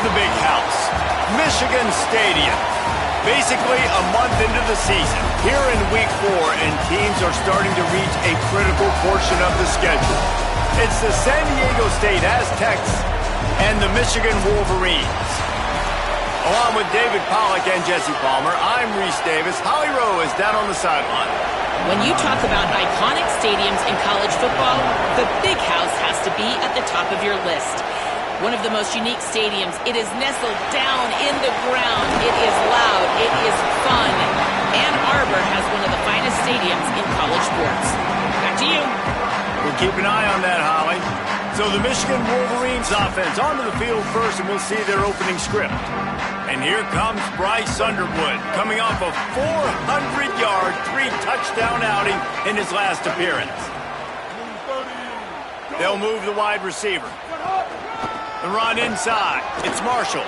the big house, Michigan Stadium. Basically a month into the season, here in week 4, and teams are starting to reach a critical portion of the schedule. It's the San Diego State Aztecs and the Michigan Wolverines. Along with David Pollack and Jesse Palmer, I'm Reese Davis. Holly Rowe is down on the sideline. When you talk about iconic stadiums in college football, the Big House has to be at the top of your list. One of the most unique stadiums. It is nestled down in the ground. It is loud. It is fun. Ann Arbor has one of the finest stadiums in college sports. Back to you. We'll keep an eye on that, Holly. So the Michigan Wolverines offense onto the field first, and we'll see their opening script. And here comes Bryce Underwood, coming off a 400-yard, 3-touchdown outing in his last appearance. They'll move the wide receiver. The run inside. It's Marshall.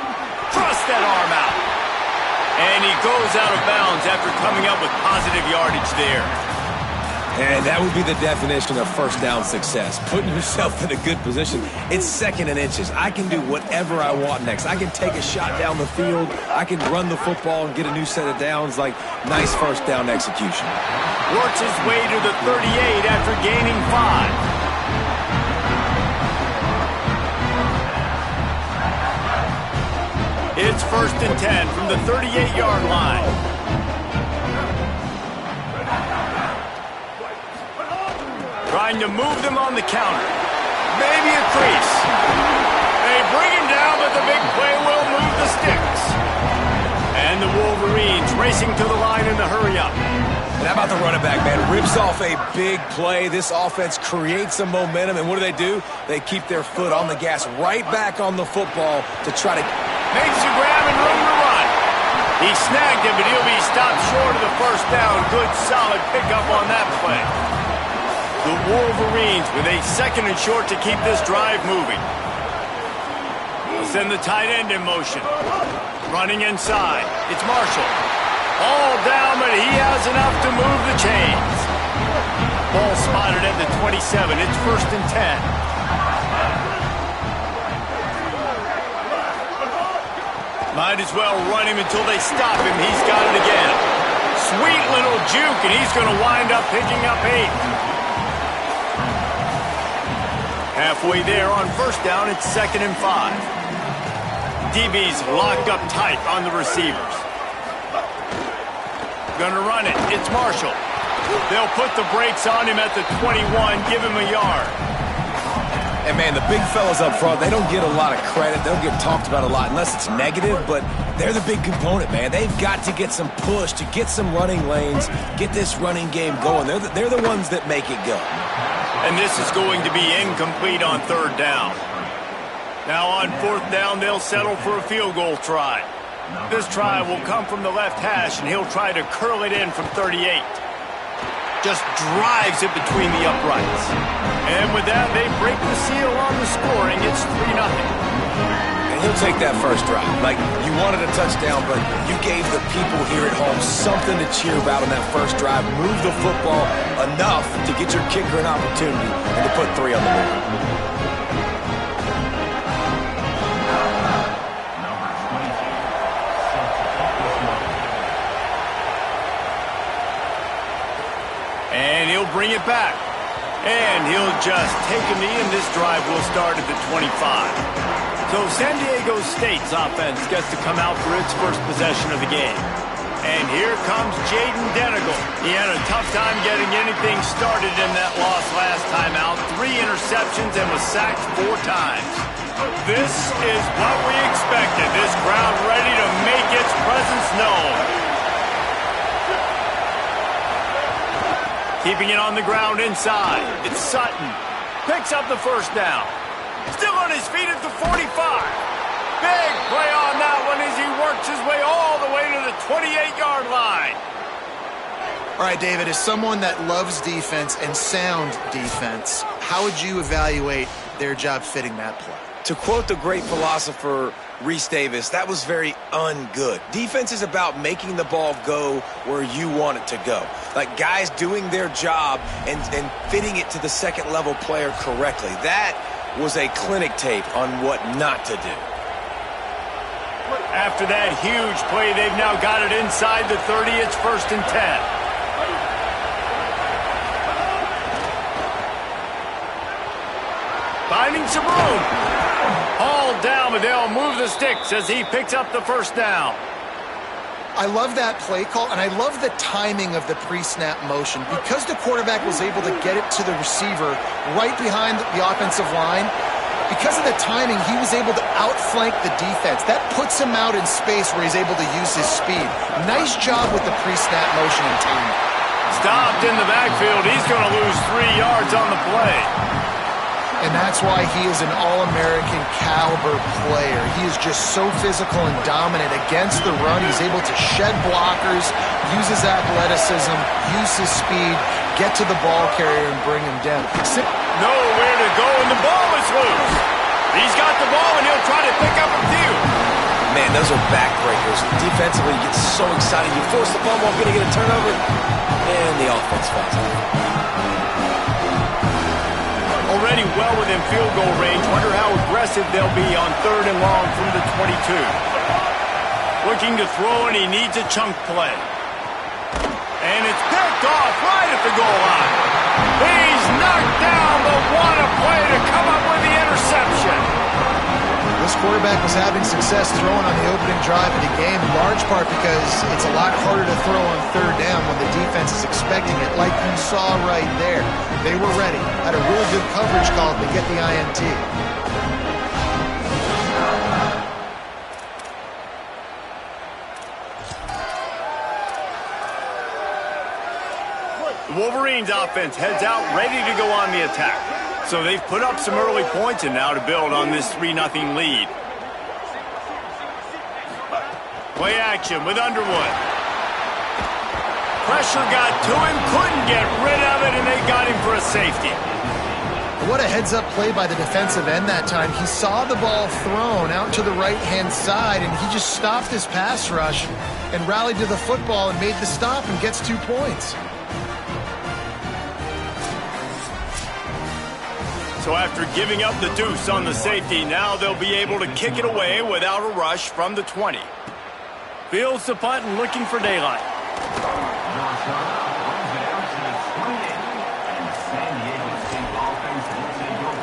Thrust that arm out. And he goes out of bounds after coming up with positive yardage there. And that would be the definition of first down success. Putting yourself in a good position. It's second and inches. I can do whatever I want next. I can take a shot down the field. I can run the football and get a new set of downs. Like, nice first down execution. Works his way to the 38 after gaining 5. It's 1st and 10 from the 38-yard line. Trying to move them on the counter. Maybe a crease. They bring him down, but the big play will move the sticks. And the Wolverines racing to the line in the hurry-up. And how about the running back, man? Rips off a big play. This offense creates some momentum, and what do? They keep their foot on the gas right back on the football to try to... Makes the grab and room to run. He snagged him, but he'll be stopped short of the first down. Good, solid pickup on that play. The Wolverines with a 2nd and short to keep this drive moving. They'll send the tight end in motion. Running inside. It's Marshall. All down, but he has enough to move the chains. Ball spotted at the 27. It's 1st and 10. Might as well run him until they stop him. He's got it again. Sweet little juke, and he's going to wind up picking up 8. Halfway there on first down, it's 2nd and 5. DB's locked up tight on the receivers. Gonna run it. It's Marshall. They'll put the brakes on him at the 21, give him a yard. And, man, the big fellas up front, they don't get a lot of credit. They don't get talked about a lot unless it's negative, but they're the big component, man. They've got to get some push, to get some running lanes, get this running game going. They're the ones that make it go. And this is going to be incomplete on 3rd down. Now on 4th down, they'll settle for a field goal try. This try will come from the left hash, and he'll try to curl it in from 38. Just drives it between the uprights. And with that, they break the seal on the scoring. It's 3-0. And he'll take that first drive. Like, you wanted a touchdown, but you gave the people here at home something to cheer about on that first drive. Move the football enough to get your kicker an opportunity and to put 3 on the board. And he'll bring it back. And he'll just take a knee, and this drive will start at the 25. So San Diego State's offense gets to come out for its first possession of the game. And here comes Jaden Denigal. He had a tough time getting anything started in that loss last time out. 3 interceptions and was sacked 4 times. This is what we expected. This crowd ready to make its presence known. Keeping it on the ground inside. It's Sutton. Picks up the first down. Still on his feet at the 45. Big play on that one as he works his way all the way to the 28-yard line. All right, David, as someone that loves defense and sound defense, how would you evaluate their job fitting that play? To quote the great philosopher Reese Davis, that was very ungood. Defense is about making the ball go where you want it to go. Like guys doing their job and fitting it to the second-level player correctly. That was a clinic tape on what not to do. After that huge play, they've now got it inside the 30. It's 1st and 10. Finding some room. Hauled down, but they'll move the sticks as he picks up the 1st down. I love that play call, and I love the timing of the pre-snap motion. Because the quarterback was able to get it to the receiver right behind the offensive line, because of the timing, he was able to outflank the defense. That puts him out in space where he's able to use his speed. Nice job with the pre-snap motion and timing. Stopped in the backfield. He's going to lose 3 yards on the play. And that's why he is an All-American caliber player. He is just so physical and dominant against the run. He's able to shed blockers, use his athleticism, use his speed, get to the ball carrier and bring him down. Nowhere to go, and the ball is loose. He's got the ball, and he'll try to pick up a few. Man, those are backbreakers. Defensively, you get so excited. You force the fumble, going to get a turnover, and the offense falls out. Already well within field goal range. Wonder how aggressive they'll be on 3rd and long from the 22. Looking to throw, and he needs a chunk play. And it's picked off right at the goal line. He's knocked down, but what a play to come up with the interception. This quarterback was having success throwing on the opening drive of the game, in large part because it's a lot harder to throw on 3rd down when the defense is expecting it, like you saw right there. They were ready, had a really good coverage call to get the INT. The Wolverines offense heads out ready to go on the attack. So they've put up some early points and now to build on this 3-0 lead. Play action with Underwood. Pressure got to him, couldn't get rid of it, and they got him for a safety. What a heads-up play by the defensive end that time. He saw the ball thrown out to the right-hand side, and he just stopped his pass rush and rallied to the football and made the stop and gets 2 points. So after giving up the deuce on the safety, now they'll be able to kick it away without a rush from the 20. Fields the punt and looking for daylight.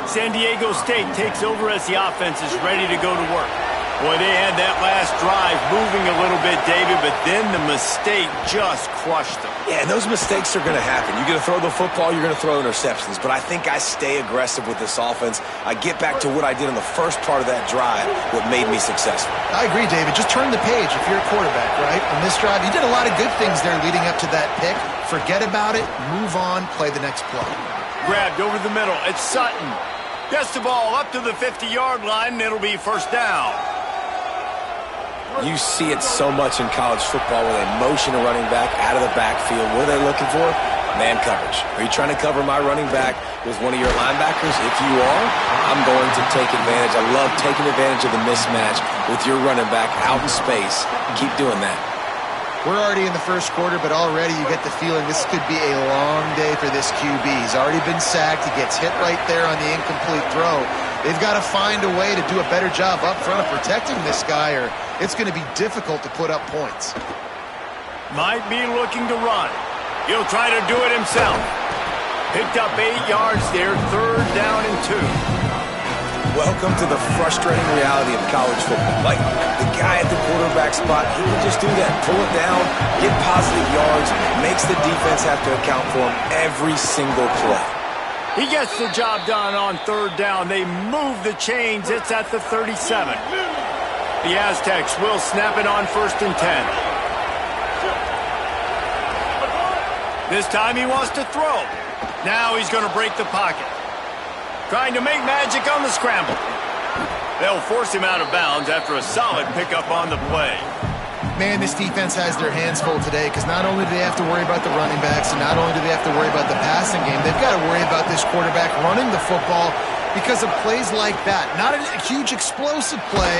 San Diego State takes over as the offense is ready to go to work. Boy, they had that last drive moving a little bit, David, but then the mistake just crushed them. Yeah, and those mistakes are going to happen. You're going to throw the football, you're going to throw interceptions. But I think I stay aggressive with this offense. I get back to what I did in the first part of that drive, what made me successful. I agree, David. Just turn the page if you're a quarterback, right? On this drive, you did a lot of good things there leading up to that pick. Forget about it, move on, play the next play. Grabbed over the middle. It's Sutton. Gets the ball up to the 50-yard line, and it'll be 1st down. You see it so much in college football where they motion a running back out of the backfield. What are they looking for? Man coverage. Are you trying to cover my running back with one of your linebackers? If you are, I'm going to take advantage. I love taking advantage of the mismatch with your running back out in space. Keep doing that. We're already in the first quarter, but already you get the feeling this could be a long day for this QB. He's already been sacked. He gets hit right there on the incomplete throw. They've got to find a way to do a better job up front of protecting this guy, or it's going to be difficult to put up points. Might be looking to run. He'll try to do it himself. Picked up 8 yards there, 3rd down and 2. Welcome to the frustrating reality of college football. Like, the guy at the quarterback spot, he can just do that. Pull it down, get positive yards, makes the defense have to account for him every single play. He gets the job done on 3rd down. They move the chains. It's at the 37. The Aztecs will snap it on 1st and 10. This time he wants to throw. Now he's going to break the pocket. Trying to make magic on the scramble. They'll force him out of bounds after a solid pickup on the play. Man, this defense has their hands full today because not only do they have to worry about the running backs and not only do they have to worry about the passing game, they've got to worry about this quarterback running the football because of plays like that. Not a huge explosive play,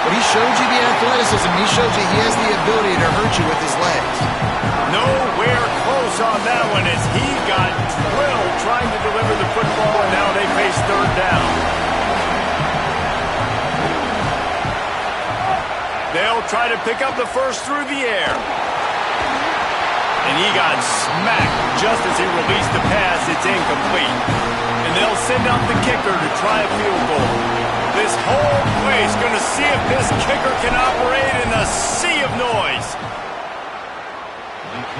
but he showed you the athleticism. He showed you he has the ability to hurt you with his legs. Nowhere close on that one as he got drilled trying to deliver the football, and now they face 3rd down. They'll try to pick up the first through the air. And he got smacked just as he released the pass. It's incomplete. And they'll send out the kicker to try a field goal. This whole place going to see if this kicker can operate in the sea of noise.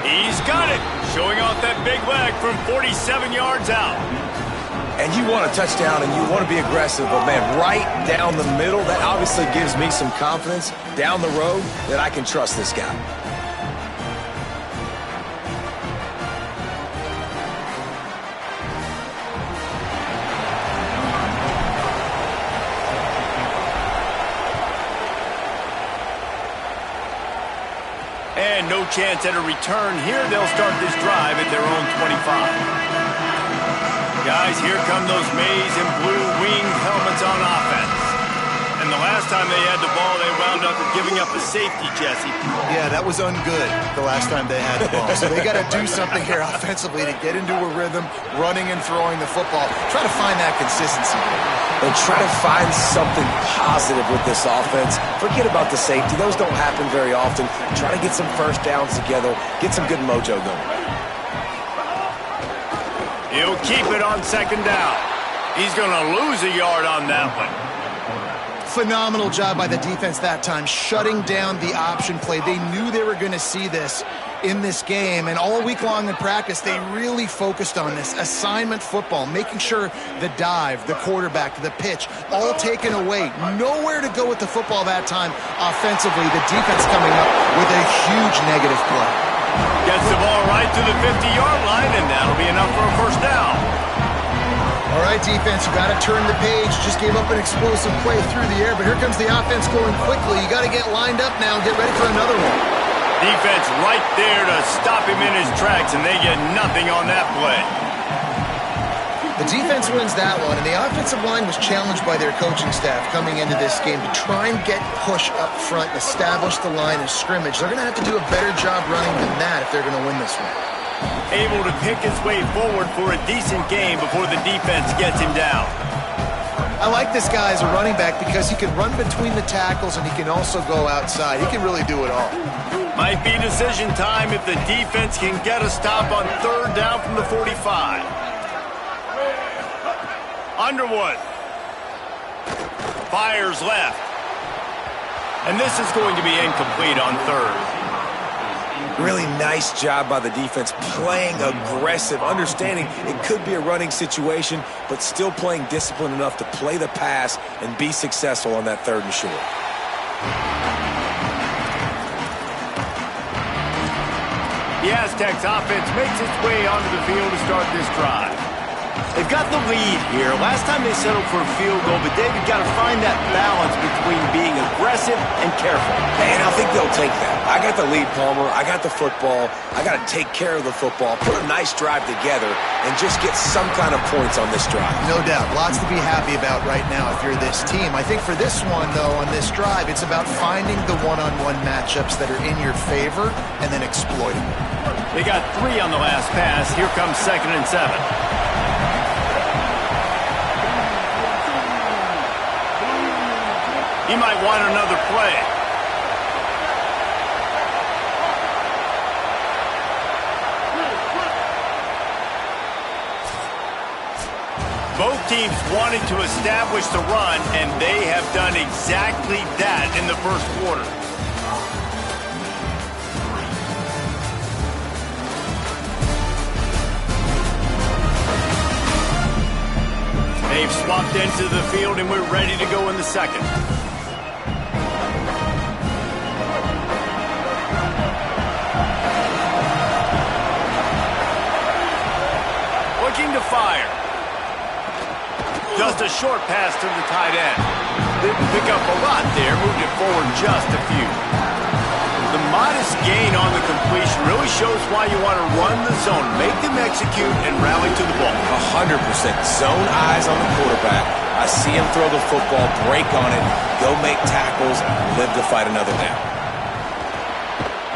He's got it, showing off that big leg from 47 yards out. And you want a touchdown and you want to be aggressive, but man, right down the middle, that obviously gives me some confidence down the road that I can trust this guy. And no chance at a return here. They'll start this drive at their own 25. Guys, here come those maize and blue winged helmets on offense. And the last time they had the ball, they wound up giving up a safety, Jesse. Yeah, that was ungood the last time they had the ball. So they got to do something here offensively to get into a rhythm, running and throwing the football. Try to find that consistency. And try to find something positive with this offense. Forget about the safety. Those don't happen very often. Try to get some first downs together. Get some good mojo going. He'll keep it on second down. He's going to lose a yard on that one. Phenomenal job by the defense that time, shutting down the option play. They knew they were going to see this in this game, and all week long in practice, they really focused on this assignment football, making sure the dive, the quarterback, the pitch, all taken away. Nowhere to go with the football that time offensively. The defense coming up with a huge negative play. Gets the ball right to the 50-yard line, and that'll be enough for a first down. All right, defense, you got to turn the page. Just gave up an explosive play through the air, but here comes the offense going quickly. You got to get lined up now and get ready for another one. Defense right there to stop him in his tracks, and they get nothing on that play. The defense wins that one, and the offensive line was challenged by their coaching staff coming into this game to try and get push up front and establish the line of scrimmage. They're going to have to do a better job running than that if they're going to win this one. Able to pick his way forward for a decent game before the defense gets him down. I like this guy as a running back because he can run between the tackles and he can also go outside. He can really do it all. Might be decision time if the defense can get a stop on third down from the 45. Underwood fires left. And this is going to be incomplete on third. Really nice job by the defense, playing aggressive, understanding it could be a running situation, but still playing disciplined enough to play the pass and be successful on that third and short. The Aztecs offense makes its way onto the field to start this drive. They've got the lead here. Last time they settled for a field goal, but David got to find that balance between being aggressive and careful. And I think they'll take that. I got the lead, Palmer. I got the football. I got to take care of the football, put a nice drive together, and just get some kind of points on this drive. No doubt. Lots to be happy about right now if you're this team. I think for this one, though, on this drive, it's about finding the one-on-one matchups that are in your favor and then exploiting them. They got 3 on the last pass. Here comes 2nd and 7. He might want another play. Both teams wanted to establish the run, and they have done exactly that in the first quarter. They've swapped into the field, and we're ready to go in the second. Looking to fire. Just a short pass to the tight end. Didn't pick up a lot there, moved it forward just a few. The modest gain on the completion really shows why you want to run the zone, make them execute, and rally to the ball. 100%. Zone eyes on the quarterback. I see him throw the football, break on it, go make tackles, live to fight another down.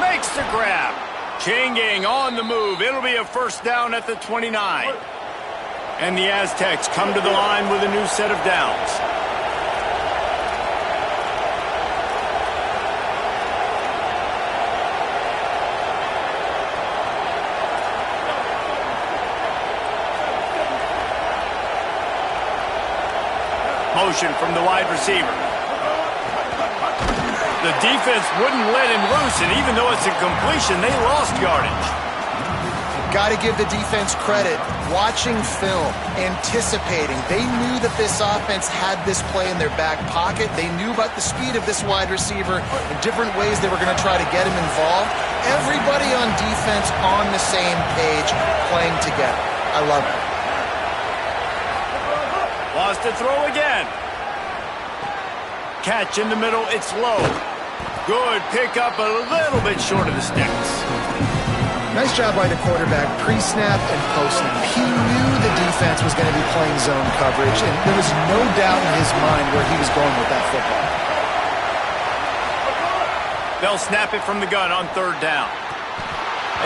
Makes the grab. Changing on the move. It'll be a first down at the 29. And the Aztecs come to the line with a new set of downs. motion from the wide receiver. The defense wouldn't let him loose, and even though it's a completion, they lost yardage. Got to give the defense credit. Watching film, anticipating. They knew that this offense had this play in their back pocket. They knew about the speed of this wide receiver and different ways they were going to try to get him involved. Everybody on defense on the same page, playing together. I love it. Lost to throw again. Catch in the middle, it's low. Good pickup, a little bit short of the sticks. Nice job by the quarterback, pre-snap and post-snap. He knew the defense was going to be playing zone coverage, and there was no doubt in his mind where he was going with that football. They'll snap it from the gun on third down.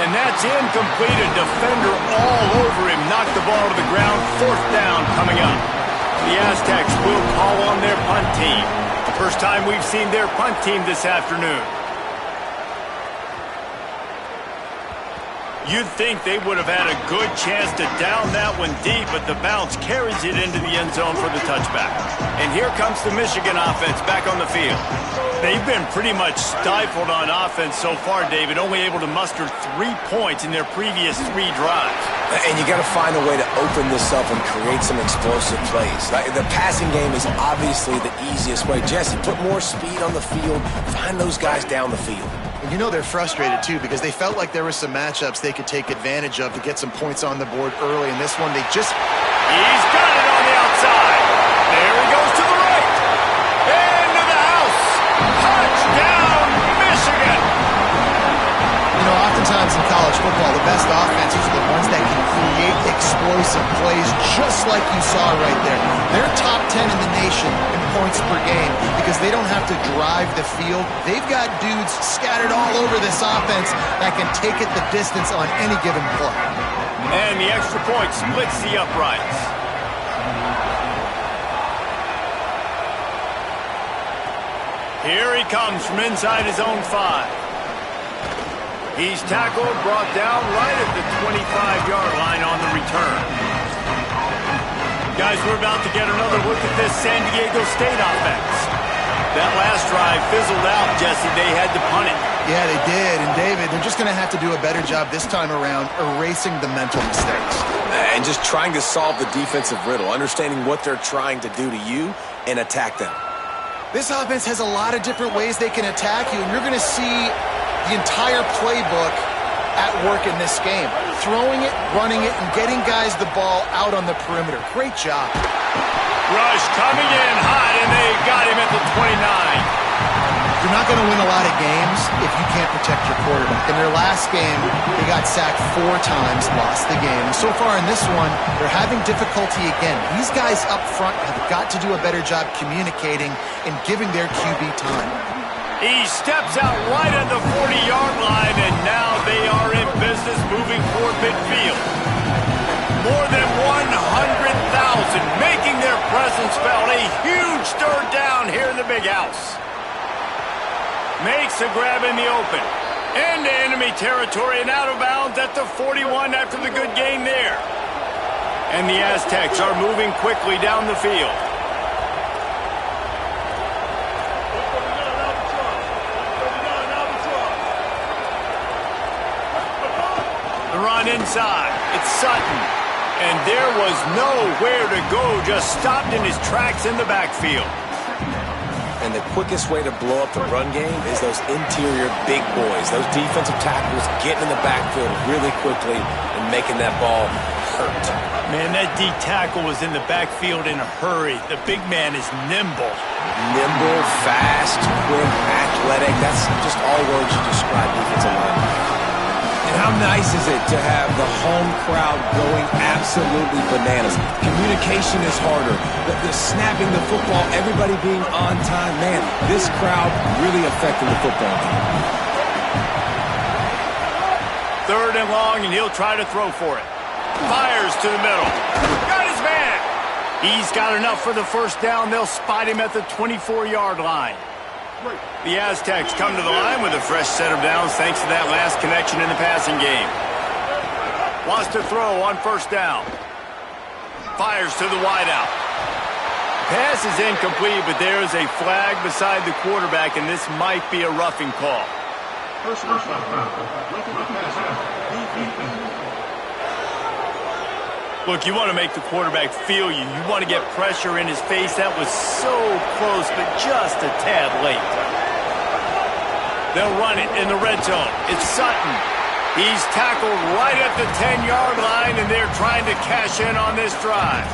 And that's incomplete. A defender all over him. Knocked the ball to the ground. Fourth down coming up. The Aztecs will call on their punt team. First time we've seen their punt team this afternoon. You'd think they would have had a good chance to down that one deep, but the bounce carries it into the end zone for the touchback. And here comes the Michigan offense back on the field. They've been pretty much stifled on offense so far, David, only able to muster 3 points in their previous 3 drives. And you got to find a way to open this up and create some explosive plays. The passing game is obviously the easiest way. Jesse, put more speed on the field. Find those guys down the field. And you know they're frustrated, too, because they felt like there were some matchups they could take advantage of to get some points on the board early. In this one, they just... He's got it on the outside. There he goes to the right. Into the house. Touchdown, Michigan. You know, oftentimes in college football, the best offenses are the ones that can create explosive plays, just like you saw right there. They're top 10 in the nation in points per game because they don't have to drive the field. They've got dudes scattered all over this offense that can take it the distance on any given play. And the extra point splits the uprights. Here he comes from inside his own 5. He's tackled, brought down right at the 25-yard line on the return. Guys, we're about to get another look at this San Diego State offense. That last drive fizzled out, Jesse. They had to punt it. Yeah, they did. And, David, they're just going to have to do a better job this time around erasing the mental mistakes. And just trying to solve the defensive riddle, understanding what they're trying to do to you and attack them. This offense has a lot of different ways they can attack you, and you're going to see the entire playbook at work in this game. Throwing it, running it, and getting guys the ball out on the perimeter. Great job. Rush coming in hot, and they got him at the 29. You're not going to win a lot of games if you can't protect your quarterback. In their last game, they got sacked 4 times, lost the game. So far in this one, they're having difficulty again. These guys up front have got to do a better job communicating and giving their QB time. He steps out right at the 40-yard line, and now they are in business moving toward midfield. More than 100,000 making their presence felt. A huge third down here in the big house. Makes a grab in the open. Into enemy territory and out of bounds at the 41 after the good gain there. And the Aztecs are moving quickly down the field. The run inside. It's Sutton. And there was nowhere to go. Just stopped in his tracks in the backfield. And the quickest way to blow up the run game is those interior big boys, those defensive tackles getting in the backfield really quickly and making that ball hurt. Man, that D tackle was in the backfield in a hurry. The big man is nimble. Nimble, fast, quick, athletic. That's just all words to describe defensive line. And how nice is it to have the home crowd going absolutely bananas? Communication is harder. The snapping the football, everybody being on time. Man, this crowd really affecting the football game. 3rd and long, and he'll try to throw for it. Fires to the middle. Got his man. He's got enough for the first down. They'll spot him at the 24-yard line. The Aztecs come to the line with a fresh set of downs thanks to that last connection in the passing game. Wants to throw on 1st down. Fires to the wideout. Pass is incomplete, but there is a flag beside the quarterback, and this might be a roughing call. Look, you want to make the quarterback feel you. You want to get pressure in his face. That was so close, but just a tad late. They'll run it in the red zone. It's Sutton. He's tackled right at the 10-yard line, and they're trying to cash in on this drive.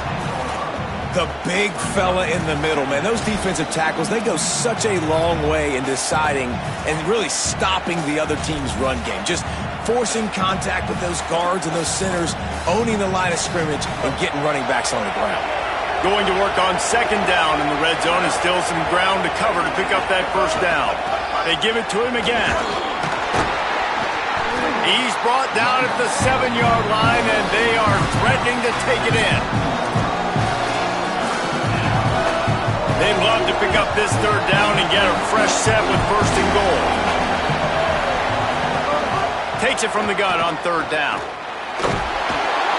The big fella in the middle, man. Those defensive tackles, they go such a long way in deciding and really stopping the other team's run game. Just forcing contact with those guards and those centers, owning the line of scrimmage, and getting running backs on the ground. Going to work on second down in the red zone, and still some ground to cover to pick up that first down. They give it to him again. He's brought down at the 7-yard line, and they are threatening to take it in. They'd love to pick up this third down and get a fresh set with first and goal. Takes it from the gun on third down.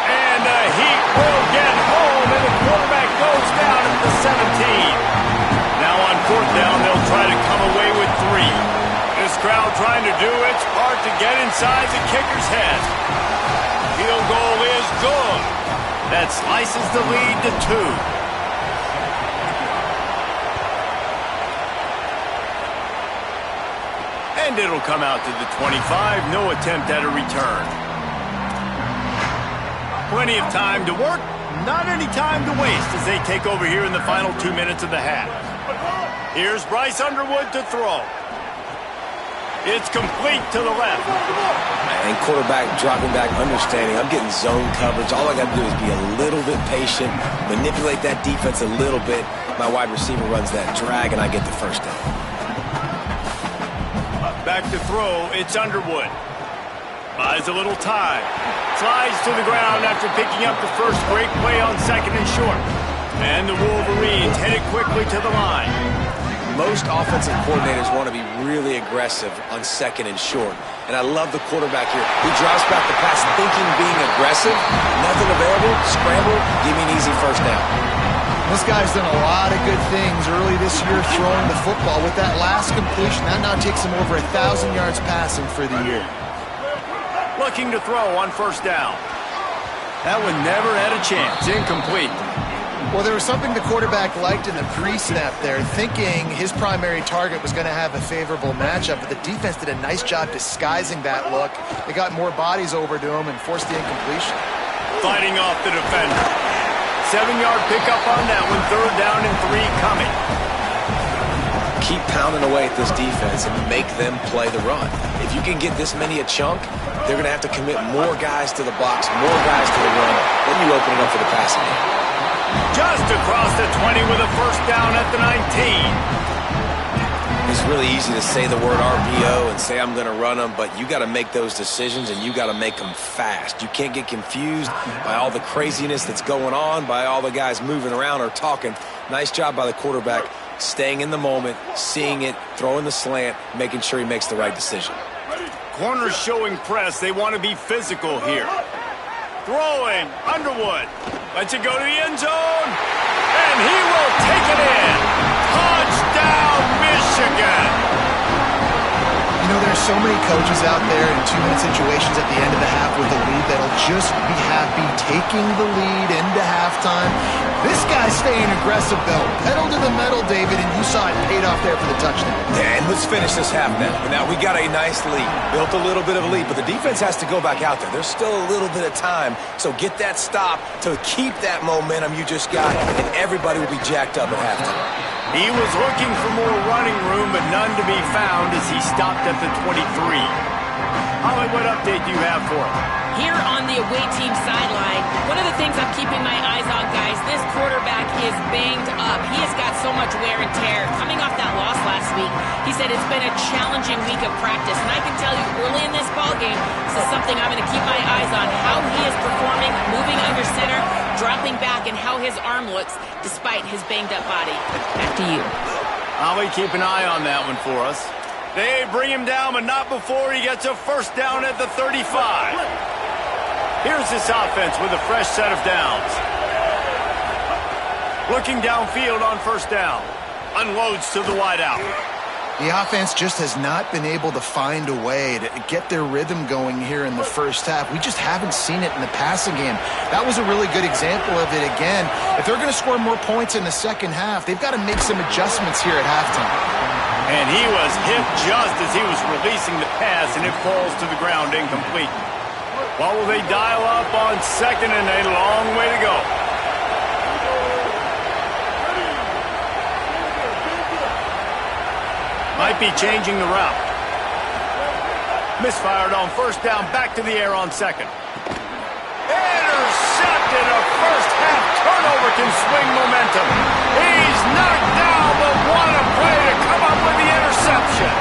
And he will get home, and the quarterback goes down at the 17. Now on fourth down, they'll try to come away with 3. This crowd trying to do its part to get inside the kicker's head. Field goal is good. That slices the lead to 2. And it'll come out to the 25. No attempt at a return. Plenty of time to work. Not any time to waste as they take over here in the final 2 minutes of the half. Here's Bryce Underwood to throw. It's complete to the left. And quarterback dropping back, understanding I'm getting zone coverage. All I got to do is be a little bit patient, manipulate that defense a little bit. My wide receiver runs that drag, and I get the first down. Back to throw, it's Underwood. Buys a little time. Slides to the ground after picking up the first great play on second and short. And the Wolverines headed quickly to the line. Most offensive coordinators want to be really aggressive on second and short. And I love the quarterback here. He drops back the pass thinking being aggressive. Nothing available. Scramble. Give me an easy first down. This guy's done a lot of good things early this year throwing the football. With that last completion, that now takes him over 1,000 yards passing for the year. Looking to throw on first down. That one never had a chance. Incomplete. Well, there was something the quarterback liked in the pre-snap there, thinking his primary target was going to have a favorable matchup, but the defense did a nice job disguising that look. They got more bodies over to him and forced the incompletion. Fighting off the defender. 7-yard pickup on that one. Third down and 3 coming. Keep pounding away at this defense and make them play the run. If you can get this many a chunk, they're going to have to commit more guys to the box, more guys to the run. Then you open it up for the passing game. Just across the 20 with a first down at the 19. It's really easy to say the word RPO and say I'm going to run them, but you got to make those decisions and you got to make them fast. You can't get confused by all the craziness that's going on, by all the guys moving around or talking. Nice job by the quarterback, staying in the moment, seeing it, throwing the slant, making sure he makes the right decision. Corners showing press. They want to be physical here. Throwing, Underwood. Lets it go to the end zone. And he will take it in. Touchdown, Michigan. You know, there's so many coaches out there in 2-minute situations at the end of the half with a lead that'll just be happy taking the lead into halftime. This guy's staying aggressive, though. Pedal to the metal, David, and you saw it paid off there for the touchdown. Yeah, and let's finish this half now. Now, we got a nice lead. Built a little bit of a lead, but the defense has to go back out there. There's still a little bit of time, so get that stop to keep that momentum you just got, and everybody will be jacked up at halftime. He was looking for more running room, but none to be found as he stopped at the 23. Holly, what update do you have for him? Here on the away team sideline, one of the things I'm keeping my eyes on, guys, this quarterback is banged up. He has got so much wear and tear. Coming off that loss last week, he said it's been a challenging week of practice. And I can tell you early in this ballgame, this is something I'm going to keep my eyes on, how he is performing, moving under center, dropping back, and how his arm looks despite his banged-up body. Back to you. Holly, keep an eye on that one for us. They bring him down, but not before he gets a first down at the 35. Here's this offense with a fresh set of downs. Looking downfield on first down. Unloads to the wideout. The offense just has not been able to find a way to get their rhythm going here in the first half. We just haven't seen it in the passing game. That was a really good example of it again. If they're going to score more points in the second half, they've got to make some adjustments here at halftime. And he was hit just as he was releasing the pass, and it falls to the ground incomplete. What will they dial up on second and a long way to go? Might be changing the route. Misfired on first down, back to the air on second. Intercepted. A first half turnover can swing momentum. He's knocked down, but what a play to come up with the interception.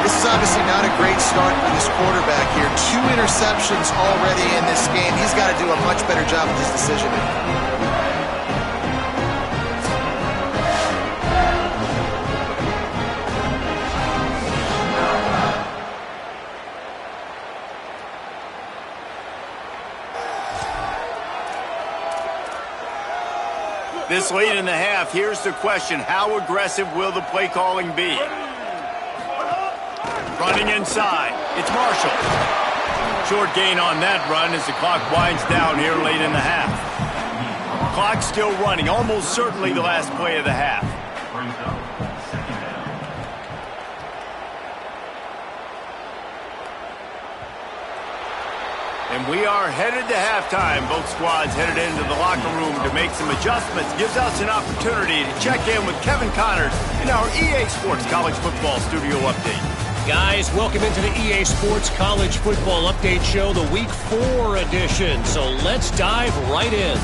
This is obviously not a great start for this quarterback here. 2 interceptions already in this game. He's got to do a much better job with his decision making. This late in the half, here's the question. How aggressive will the play calling be? Running inside. It's Marshall. Short gain on that run as the clock winds down here late in the half. Clock still running. Almost certainly the last play of the half. And we are headed to halftime. Both squads headed into the locker room to make some adjustments. Gives us an opportunity to check in with Kevin Connors in our EA Sports College Football Studio Update. Guys, welcome into the EA Sports College Football Update Show, the Week 4 edition. So let's dive right in.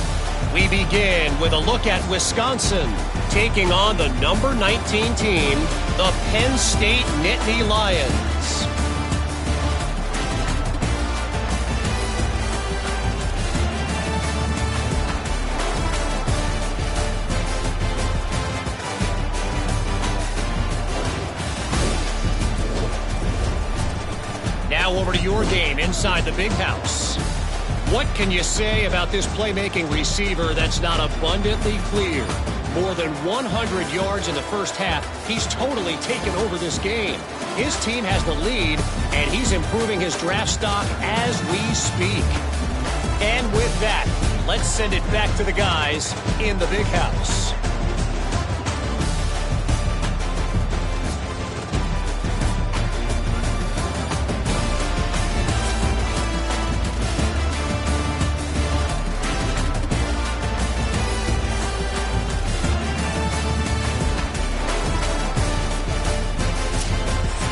We begin with a look at Wisconsin taking on the number 19 team, the Penn State Nittany Lions. Now over to your game inside the big house. What can you say about this playmaking receiver that's not abundantly clear? More than 100 yards in the first half. He's totally taken over this game. His team has the lead, and he's improving his draft stock as we speak. And with that, let's send it back to the guys in the big house.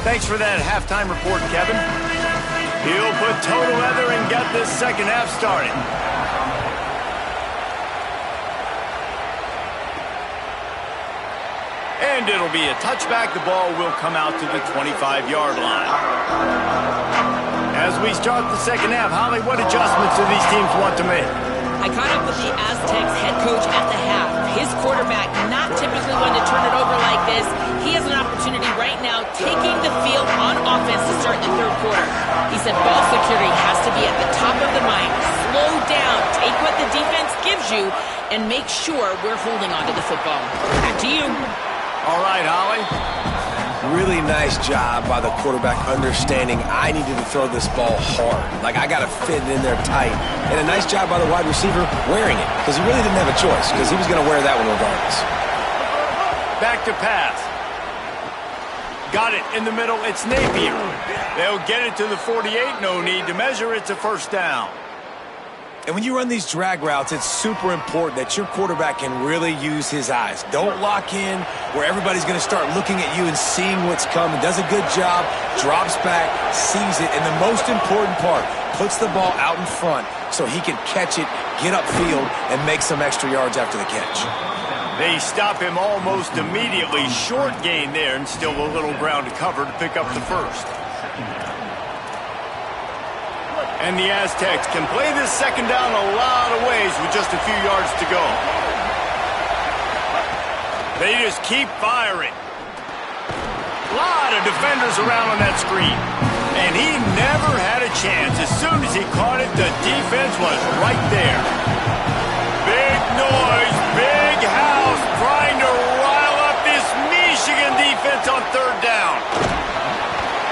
Thanks for that halftime report, Kevin. He'll put total leather and get this second half started. And it'll be a touchback. The ball will come out to the 25-yard line. As we start the second half, Holly, what adjustments do these teams want to make? I caught up with the Aztecs head coach at the half. His quarterback, not typically one to turn it over like this. He has an opportunity right now taking the field on offense to start the third quarter. He said ball security has to be at the top of the mind. Slow down, take what the defense gives you, and make sure we're holding on to the football. Back to you. All right, Holly. Really nice job by the quarterback understanding I needed to throw this ball hard. Like, I got to fit it in there tight. And a nice job by the wide receiver wearing it, because he really didn't have a choice, because he was going to wear that one regardless. Back to pass. Got it in the middle. It's Napier. They'll get it to the 48. No need to measure. It's a first down. And when you run these drag routes, it's super important that your quarterback can really use his eyes. Don't lock in where everybody's going to start looking at you and seeing what's coming. Does a good job, drops back, sees it, and the most important part, puts the ball out in front so he can catch it, get upfield, and make some extra yards after the catch. They stop him almost immediately. Short gain there, and still a little ground to cover to pick up the first. And the Aztecs can play this second down a lot of ways with just a few yards to go. They just keep firing. A lot of defenders around on that screen. And he never had a chance. As soon as he caught it, the defense was right there. Big noise, big third down.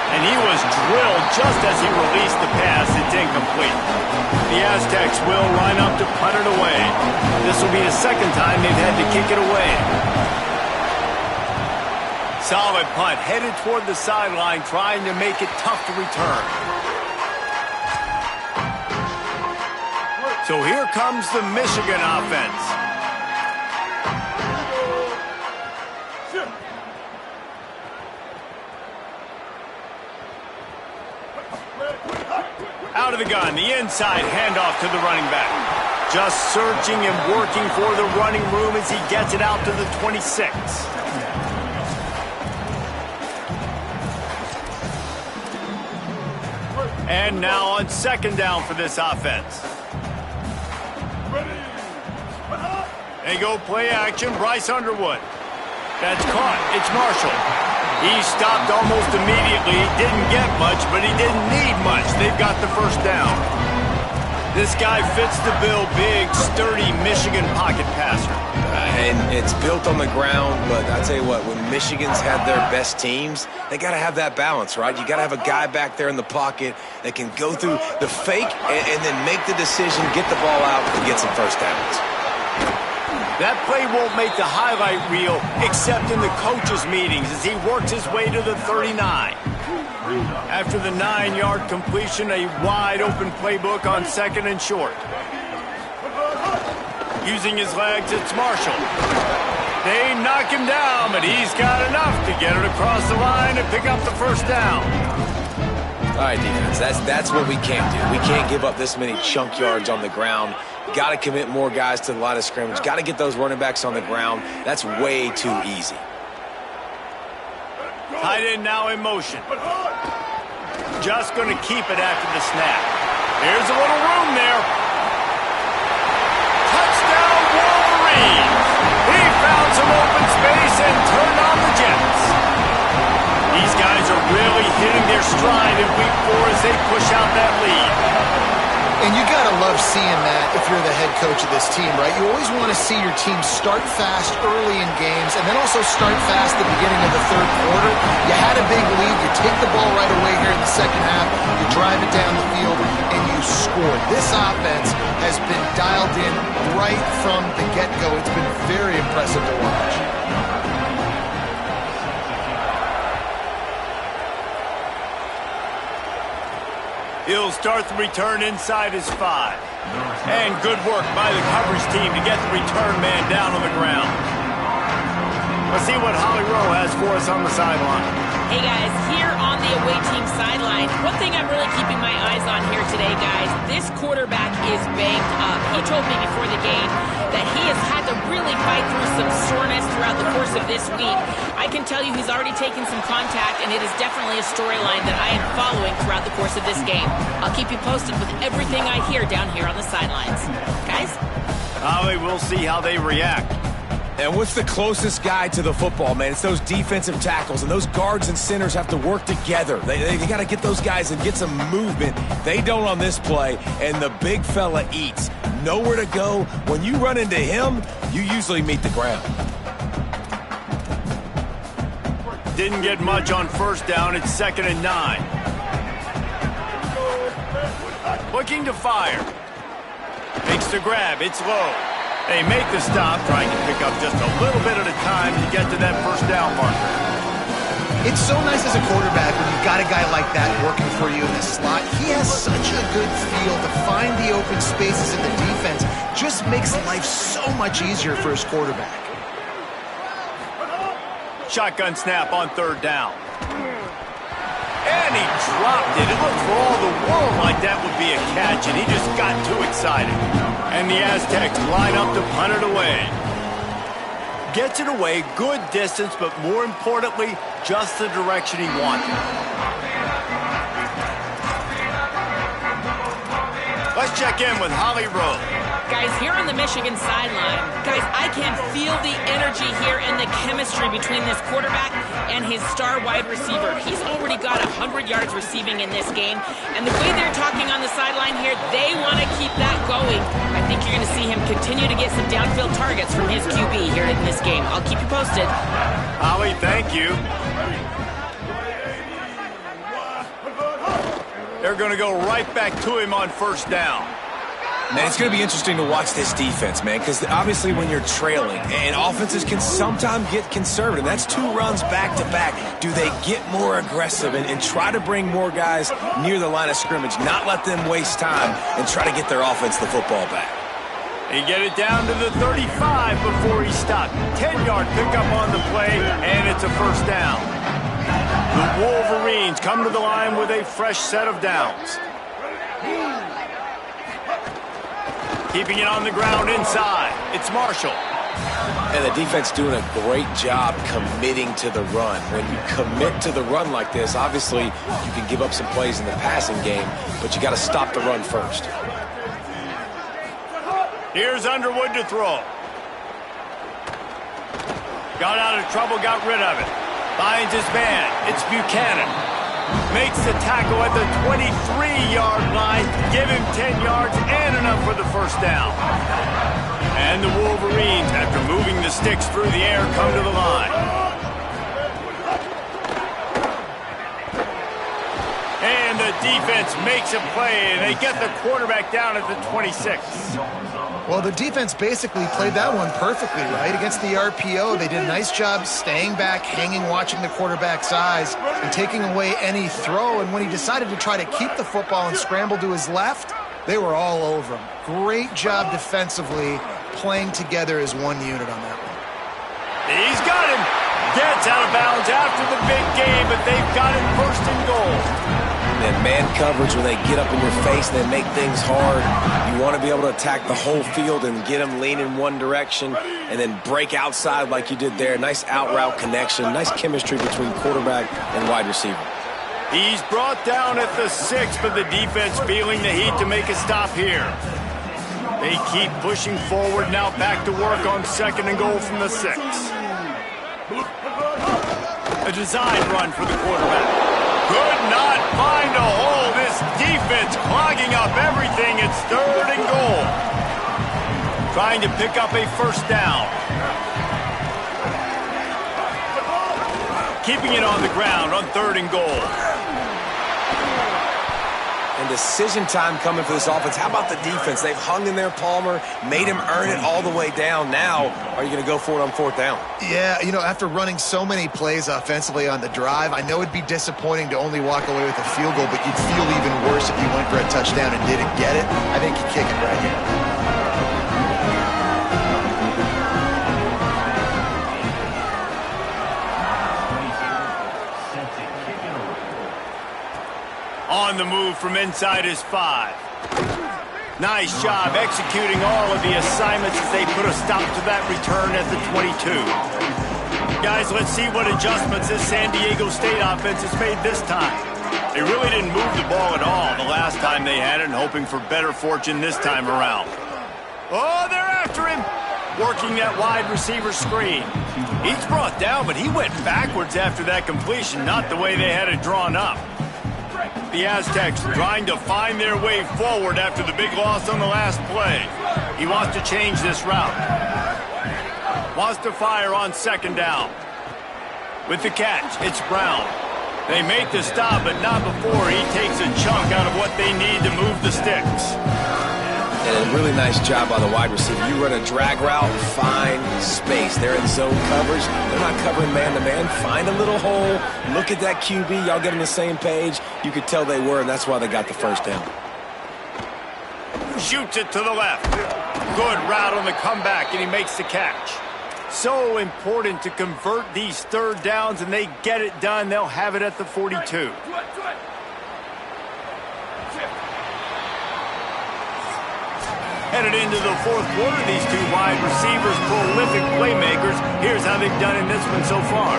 And he was drilled just as he released the pass. It's incomplete. The Aztecs will line up to punt it away. This will be the second time they've had to kick it away. Solid punt, headed toward the sideline, trying to make it tough to return. So here comes the Michigan offense. Out of the gun, the inside handoff to the running back. Just searching and working for the running room as he gets it out to the 26. And now on second down for this offense. They go play action, Bryce Underwood. That's caught, it's Marshall. He stopped almost immediately. He didn't get much, but he didn't need much. They've got the first down. This guy fits the bill, big, sturdy Michigan pocket passer. And it's built on the ground, but I tell you what, when Michigan's had their best teams, they got to have that balance, right? You got to have a guy back there in the pocket that can go through the fake and then make the decision, get the ball out, and get some first downs. That play won't make the highlight reel except in the coaches' meetings as he works his way to the 39. After the 9-yard completion, a wide-open playbook on second and short. Using his legs, it's Marshall. They knock him down, but he's got enough to get it across the line and pick up the first down. All right, defense, that's what we can't do. We can't give up this many chunk yards on the ground. Got to commit more guys to the line of scrimmage. Got to get those running backs on the ground. That's way too easy. Tight end now in motion. Just going to keep it after the snap. Here's a little room there. Touchdown, Wolverines! He found some open space and turned on the Jets. These guys are really hitting their stride in week 4 as they push out that lead. And you got to love seeing that if you're the head coach of this team, right? You always want to see your team start fast early in games and then also start fast at the beginning of the third quarter. You had a big lead. You take the ball right away here in the second half. You drive it down the field, and you score. This offense has been dialed in right from the get-go. It's been very impressive to watch. He'll start the return inside his 5. And good work by the coverage team to get the return man down on the ground. Let's see what Holly Rowe has for us on the sideline. Hey guys, here on the away team sideline, one thing I'm really keeping my eyes on here today, guys, this quarterback is banged up. He told me before the game that he has had to really fight through some soreness throughout the course of this week. I can tell you he's already taken some contact, and it is definitely a storyline that I am following throughout the course of this game. I'll keep you posted with everything I hear down here on the sidelines. Guys? Holly, we'll see how they react. And what's the closest guy to the football, man? It's those defensive tackles, and those guards and centers have to work together. They got to get those guys and get some movement. They don't on this play, and the big fella eats. Nowhere to go. When you run into him, you usually meet the ground. Didn't get much on first down. It's 2nd and 9. Looking to fire. Makes the grab. It's low. They make the stop, trying to pick up just a little bit at a time to get to that first down marker. It's so nice as a quarterback when you've got a guy like that working for you in the slot. He has such a good feel to find the open spaces in the defense. Just makes life so much easier for his quarterback. Shotgun snap on 3rd down. And he dropped it. It looked for all the world like that would be a catch, and he just got too excited. And the Aztecs line up to punt it away. Gets it away, good distance, but more importantly, just the direction he wanted. Let's check in with Holly Rowe. Guys, here on the Michigan sideline, guys, I can feel the energy here and the chemistry between this quarterback and his star wide receiver. He's already got 100 yards receiving in this game, and the way they're talking on the sideline here, they want to keep that going. I think you're going to see him continue to get some downfield targets from his QB here in this game. I'll keep you posted. Holly, thank you. They're going to go right back to him on first down. Man, it's going to be interesting to watch this defense, man, because obviously when you're trailing, and offenses can sometimes get conservative. That's 2 runs back-to-back. Do they get more aggressive and try to bring more guys near the line of scrimmage, not let them waste time, and try to get their offense the football back? They get it down to the 35 before he stopped. 10-yard pickup on the play, and it's a first down. The Wolverines come to the line with a fresh set of downs. Keeping it on the ground inside. It's Marshall. And the defense doing a great job committing to the run. When you commit to the run like this, obviously you can give up some plays in the passing game, but you got to stop the run first. Here's Underwood to throw. Got out of trouble, got rid of it. Finds his man. It's Buchanan. Makes the tackle at the 23-yard line. Give him 10 yards and enough for the first down. And the Wolverines, after moving the sticks through the air, come to the line. And the defense makes a play, and they get the quarterback down at the 26. Well, the defense basically played that one perfectly, right? Against the RPO, they did a nice job staying back, hanging, watching the quarterback's eyes, and taking away any throw. And when he decided to try to keep the football and scramble to his left, they were all over him. Great job defensively, playing together as one unit on that one. He's got him. Gets out of bounds after the big game, but they've got him first and goal. And man coverage, when they get up in your face, they make things hard. You want to be able to attack the whole field and get them leaning one direction and then break outside like you did there. Nice out route connection, nice chemistry between quarterback and wide receiver. He's brought down at the 6, but the defense feeling the heat to make a stop here. They keep pushing forward, now back to work on second and goal from the 6. A design run for the quarterback. Could not find a hole. This defense clogging up everything. It's third and goal. Trying to pick up a first down. Keeping it on the ground on third and goal. And decision time coming for this offense. How about the defense? They've hung in there, Palmer, made him earn it all the way down. Now, are you going to go for it on fourth down? Yeah, you know, after running so many plays offensively on the drive, I know it'd be disappointing to only walk away with a field goal, but you'd feel even worse if you went for a touchdown and didn't get it. I think you kick it right here. On the move from inside his 5. Nice job executing all of the assignments as they put a stop to that return at the 22. Guys, let's see what adjustments this San Diego State offense has made this time. They really didn't move the ball at all the last time they had it, and hoping for better fortune this time around. Oh, they're after him. Working that wide receiver screen. He's brought down, but he went backwards after that completion, not the way they had it drawn up. The Aztecs trying to find their way forward after the big loss on the last play. He wants to change this route. Wants to fire on second down. With the catch, it's Brown. They make the stop, but not before he takes a chunk out of what they need to move the sticks. And a really nice job by the wide receiver. You run a drag route, find space. They're in zone coverage. They're not covering man-to-man. Find a little hole. Look at that QB. Y'all get on the same page. You could tell they were, and that's why they got the first down. Shoots it to the left. Good route on the comeback, and he makes the catch. So important to convert these third downs, and they get it done. They'll have it at the 42. Headed into the fourth quarter, these two wide receivers, prolific playmakers. Here's how they've done in this one so far.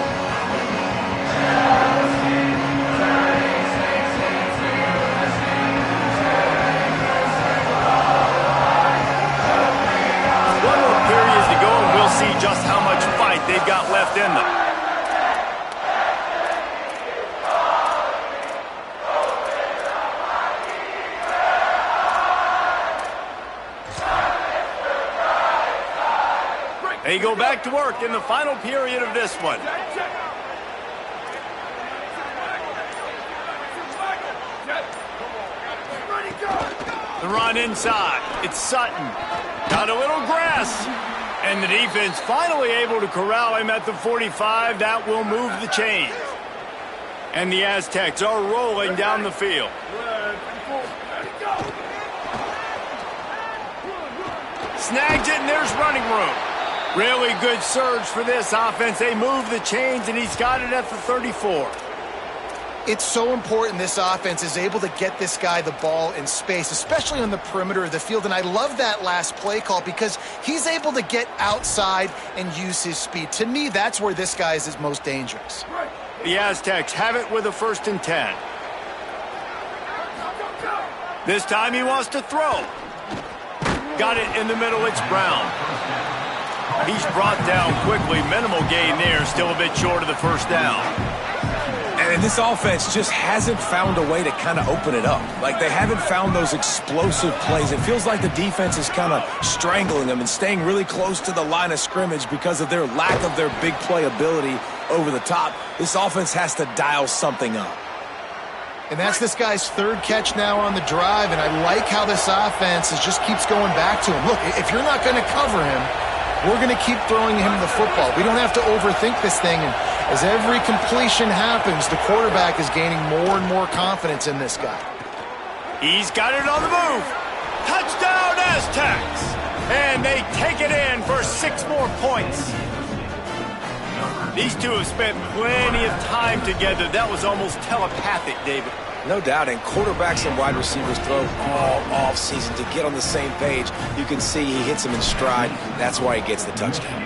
One more period to go, and we'll see just how much fight they've got left in them. They go back to work in the final period of this one. The run inside. It's Sutton. Got a little grass. And the defense finally able to corral him at the 45. That will move the chains. And the Aztecs are rolling down the field. Snags it, and there's running room. Really good surge for this offense. They move the chains, and he's got it at the 34. It's so important this offense is able to get this guy the ball in space, especially on the perimeter of the field. And I love that last play call because he's able to get outside and use his speed. To me, that's where this guy is his most dangerous. The Aztecs have it with a 1st and 10. This time he wants to throw. Got it in the middle. It's Brown. He's brought down quickly. Minimal gain there. Still a bit short of the 1st down. And this offense just hasn't found a way to kind of open it up. Like, they haven't found those explosive plays. It feels like the defense is kind of strangling them and staying really close to the line of scrimmage because of their lack of their big play ability over the top. This offense has to dial something up. And that's this guy's 3rd catch now on the drive, and I like how this offense just keeps going back to him. Look, if you're not going to cover him, we're going to keep throwing him the football. We don't have to overthink this thing, and as every completion happens, the quarterback is gaining more and more confidence in this guy. He's got it on the move. Touchdown, Aztecs! And they take it in for 6 more points. These two have spent plenty of time together. That was almost telepathic, David. No doubt, and quarterbacks and wide receivers throw all offseason to get on the same page. You can see he hits them in stride. That's why he gets the touchdown.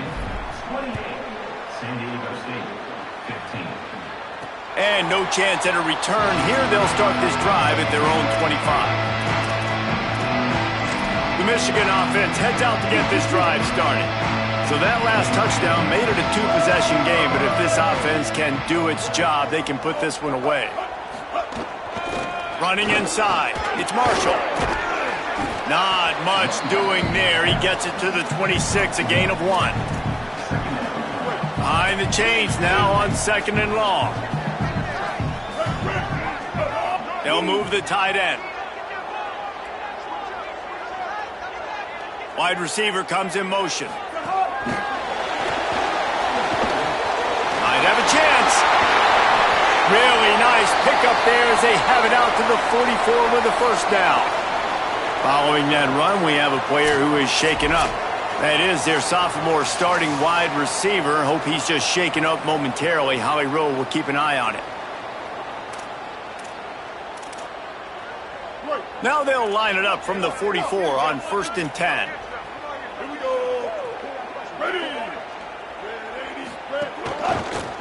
And no chance at a return here. They'll start this drive at their own 25. The Michigan offense heads out to get this drive started. So that last touchdown made it a 2-possession game, but if this offense can do its job, they can put this one away. Running inside, it's Marshall. Not much doing there. He gets it to the 26, a gain of 1. Behind the chains now on 2nd and long. They'll move the tight end. Wide receiver comes in motion. Might have a chance. Really nice pickup there as they have it out to the 44 with the 1st down. Following that run, we have a player who is shaken up. That is their sophomore starting wide receiver. Hope he's just shaken up momentarily. Holly Rowe will keep an eye on it. Now they'll line it up from the 44 on 1st and 10.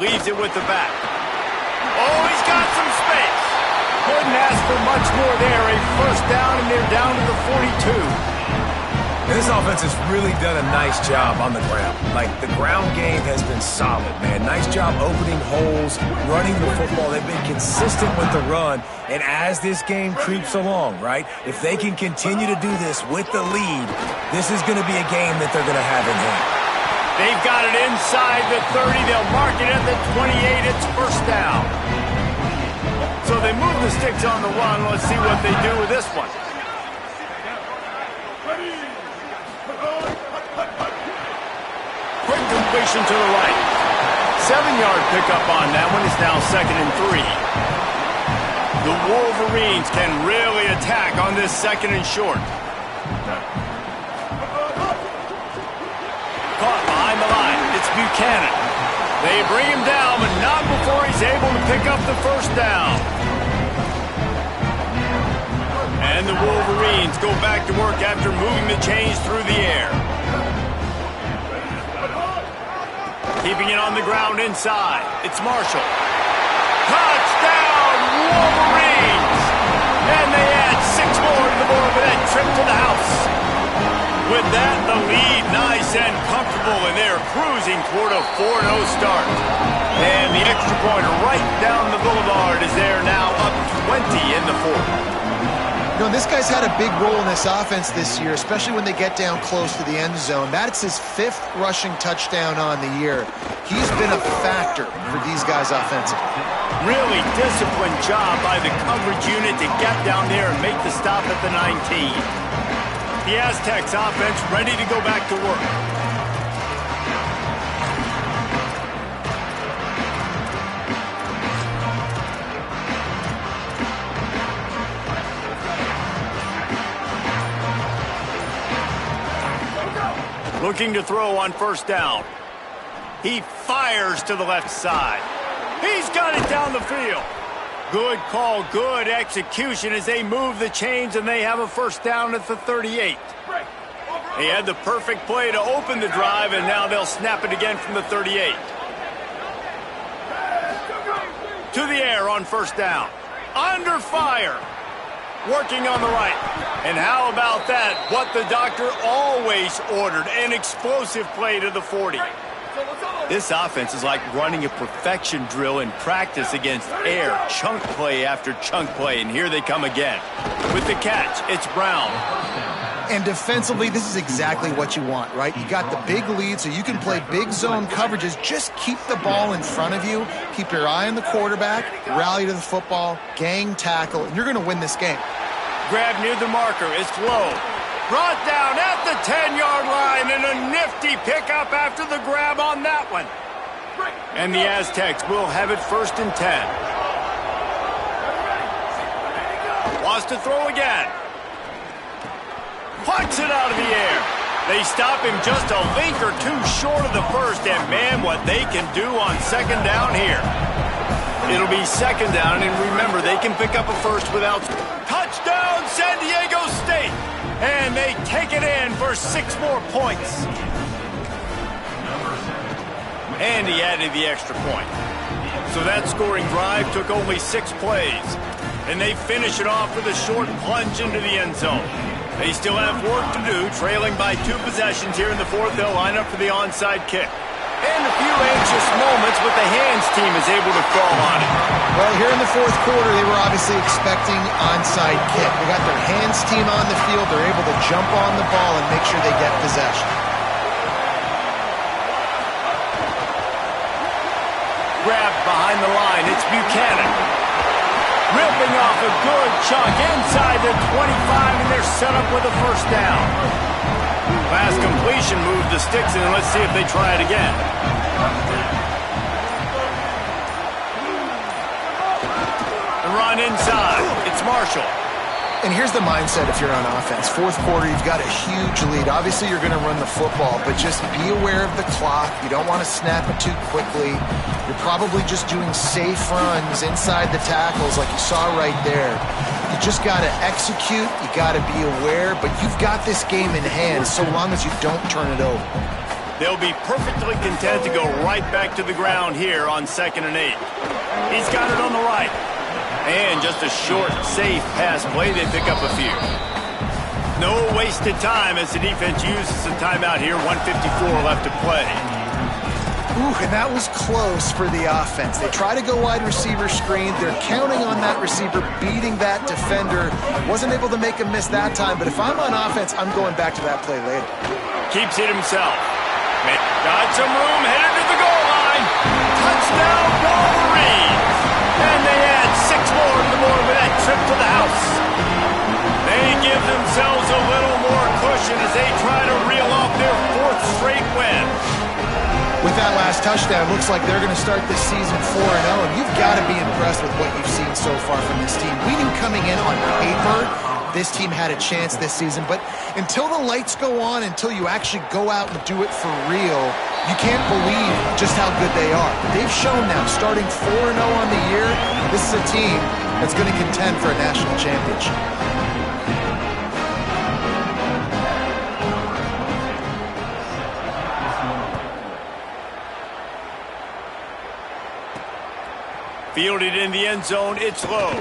Leaves it with the back. Oh, he's got some space. Couldn't ask for much more there. A 1st down, and they're down to the 42. And this offense has really done a nice job on the ground. Like, the ground game has been solid, man. Nice job opening holes, running the football. They've been consistent with the run. And as this game creeps along, right, if they can continue to do this with the lead, this is going to be a game that they're going to have in hand. They've got it inside the 30. They'll mark it at the 28. It's 1st down. So they move the sticks on the run. Let's see what they do with this one. Quick completion to the right. 7-yard pickup on that one. It's now 2nd and 3. The Wolverines can really attack on this 2nd and short. Caught behind the line. It's Buchanan. They bring him down, but not before he's able to pick up the 1st down. And the Wolverines go back to work after moving the chains through the air. Keeping it on the ground inside. It's Marshall. Touchdown, Wolverines! And they add 6 more to the board with that trip to the house. With that, the lead nice and comfortable, and they're cruising toward a 4-0 start. And the extra point right down the boulevard is there now, up 20 in the 4th. You know, this guy's had a big role in this offense this year, especially when they get down close to the end zone. That's his 5th rushing touchdown on the year. He's been a factor for these guys offensively. Really disciplined job by the coverage unit to get down there and make the stop at the 19. The Aztecs offense ready to go back to work. Looking to throw on first down. He fires to the left side. He's got it down the field. Good call, good execution as they move the chains and they have a first down at the 38. He had the perfect play to open the drive, and now they'll snap it again from the 38. To the air on first down. Under fire. Working on the right. And how about that? What the doctor always ordered, an explosive play to the 40. This offense is like running a perfection drill in practice against air, chunk play after chunk play, and here they come again. With the catch, it's Brown. And defensively, this is exactly what you want, right? You got the big lead, so you can play big zone coverages. Just keep the ball in front of you. Keep your eye on the quarterback, rally to the football, gang tackle, and you're going to win this game. Grab near the marker. It's low. Brought down at the 10-yard line, and a nifty pickup after the grab on that one. And the Aztecs will have it 1st and 10. Wants to throw again. Punts it out of the air. They stop him just a link or two short of the first, and man, what they can do on second down here. It'll be second down, and remember, they can pick up a first without... Touchdown, San Diego State! And they take it in for 6 more points. And he added the extra point. So that scoring drive took only 6 plays. And they finish it off with a short plunge into the end zone. They still have work to do, trailing by 2 possessions here in the 4th. They'll line up for the onside kick. And a few anxious moments, but the hands team is able to fall on it. Well, here in the 4th quarter, they were obviously expecting onside kick. They got their hands team on the field. They're able to jump on the ball and make sure they get possession. Grabbed behind the line. It's Buchanan. Ripping off a good chunk inside the 25, and they're set up with a first down. Pass completion, move the sticks, and let's see if they try it again. The run inside. It's Marshall. And here's the mindset if you're on offense. 4th quarter, you've got a huge lead. Obviously, you're going to run the football, but just be aware of the clock. You don't want to snap it too quickly. You're probably just doing safe runs inside the tackles like you saw right there. You just got to execute. You got to be aware, but you've got this game in hand so long as you don't turn it over. They'll be perfectly content to go right back to the ground here on 2nd and 8. He's got it on the right. And just a short, safe pass play, they pick up a few. No wasted time as the defense uses a timeout here. 1:54 left to play. Ooh, and that was close for the offense. They try to go wide receiver screen. They're counting on that receiver beating that defender. Wasn't able to make a miss that time, but if I'm on offense, I'm going back to that play later. Keeps it himself. Got some room, headed to the goal line. Touchdown, Wolverines! And they add 6 more to the board with that trip to the house. They give themselves a little more cushion as they try to reel off their 4th straight win. With that last touchdown, looks like they're going to start this season 4-0, and you've got to be impressed with what you've seen so far from this team. We knew coming in on paper this team had a chance this season, but until the lights go on, until you actually go out and do it for real, you can't believe just how good they are. They've shown now, starting 4-0 on the year, this is a team that's going to contend for a national championship. Fielded in the end zone, it's low.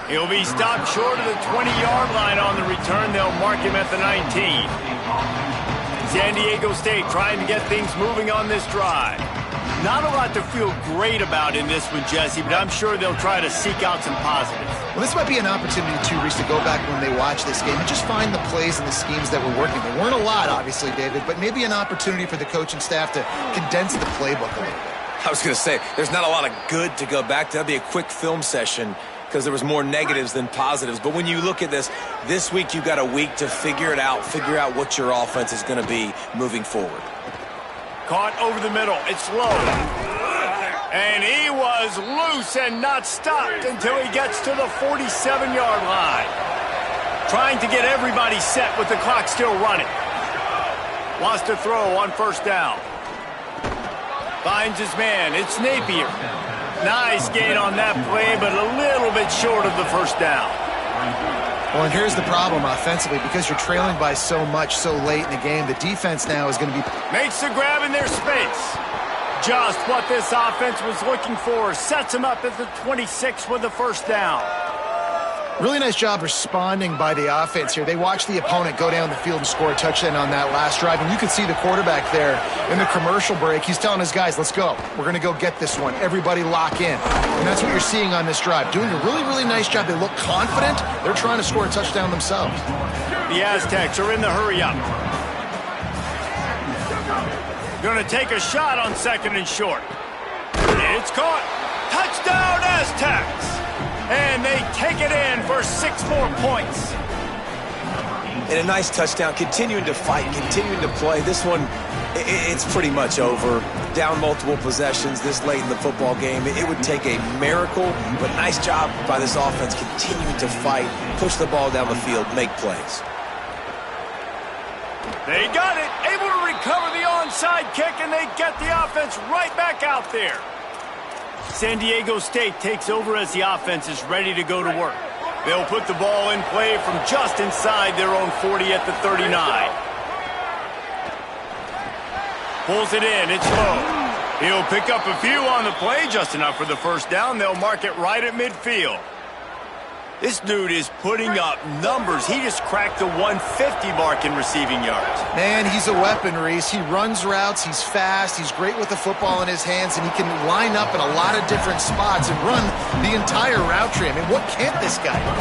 He'll be stopped short of the 20-yard line on the return. They'll mark him at the 19. San Diego State trying to get things moving on this drive. Not a lot to feel great about in this one, Jesse, but I'm sure they'll try to seek out some positives. Well, this might be an opportunity, too, Reese, to go back when they watch this game and just find the plays and the schemes that were working. There weren't a lot, obviously, David, but maybe an opportunity for the coaching staff to condense the playbook a little bit. I was going to say, there's not a lot of good to go back to. That'd be a quick film session because there was more negatives than positives. But when you look at this week you've got a week to figure it out, figure out what your offense is going to be moving forward. Caught over the middle. It's low. And he was loose and not stopped until he gets to the 47-yard line. Trying to get everybody set with the clock still running. Wants to throw on first down. Finds his man. It's Napier. Nice gain on that play, but a little bit short of the first down. Well, and here's the problem offensively. Because you're trailing by so much so late in the game, the defense now is going to be... Makes the grab in their space. Just what this offense was looking for. Sets him up at the 26 with the first down. Really nice job responding by the offense here. They watched the opponent go down the field and score a touchdown on that last drive. And you can see the quarterback there in the commercial break. He's telling his guys, let's go. We're going to go get this one. Everybody lock in. And that's what you're seeing on this drive. Doing a really, really nice job. They look confident. They're trying to score a touchdown themselves. The Aztecs are in the hurry-up. Going to take a shot on second and short. It's caught. Touchdown, Aztecs! And they take it in for 6 more points. And a nice touchdown, continuing to fight, continuing to play. This one, it's pretty much over. Down multiple possessions this late in the football game. It would take a miracle, but nice job by this offense continuing to fight, push the ball down the field, make plays. They got it, able to recover the onside kick, and they get the offense right back out there. San Diego State takes over as the offense is ready to go to work. They'll put the ball in play from just inside their own 40 at the 39. Pulls it in, it's low. He'll pick up a few on the play, just enough for the first down. They'll mark it right at midfield. This dude is putting up numbers. He just cracked the 150 mark in receiving yards. Man, he's a weapon, Reese. He runs routes, he's fast, he's great with the football in his hands, and he can line up in a lot of different spots and run the entire route tree. I mean, what can't this guy do?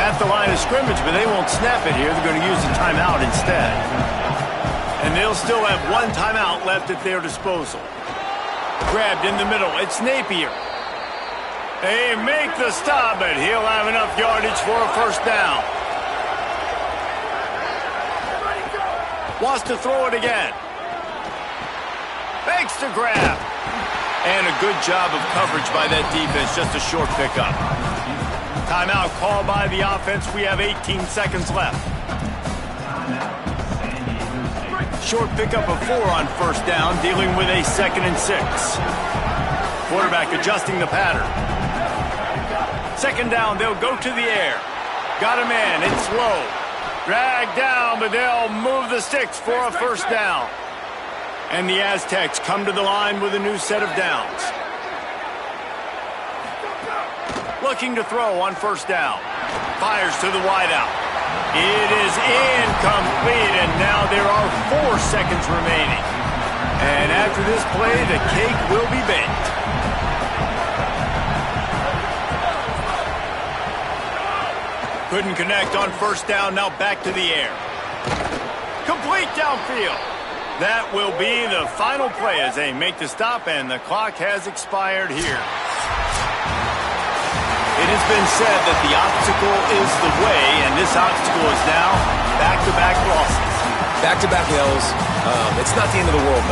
At the line of scrimmage, but they won't snap it here. They're going to use the timeout instead. And they'll still have 1 timeout left at their disposal. Grabbed in the middle. It's Napier. They make the stop, but he'll have enough yardage for a first down. Wants to throw it again. Makes the grab. And a good job of coverage by that defense. Just a short pickup. Timeout called by the offense. We have 18 seconds left. Short pickup of 4 on first down, dealing with a 2nd and 6. Quarterback adjusting the pattern. 2nd down, they'll go to the air. Got a man, it's low. Dragged down, but they'll move the sticks for a first down. And the Aztecs come to the line with a new set of downs. Looking to throw on first down. Fires to the wideout. It is incomplete, and now there are 4 seconds remaining. And after this play, the cake will be baked. Couldn't connect on first down, now back to the air. Complete downfield. That will be the final play as they make the stop, and the clock has expired here. It has been said that the obstacle is the way, and this obstacle is now back-to-back losses. Back-to-back L's. It's not the end of the world, though.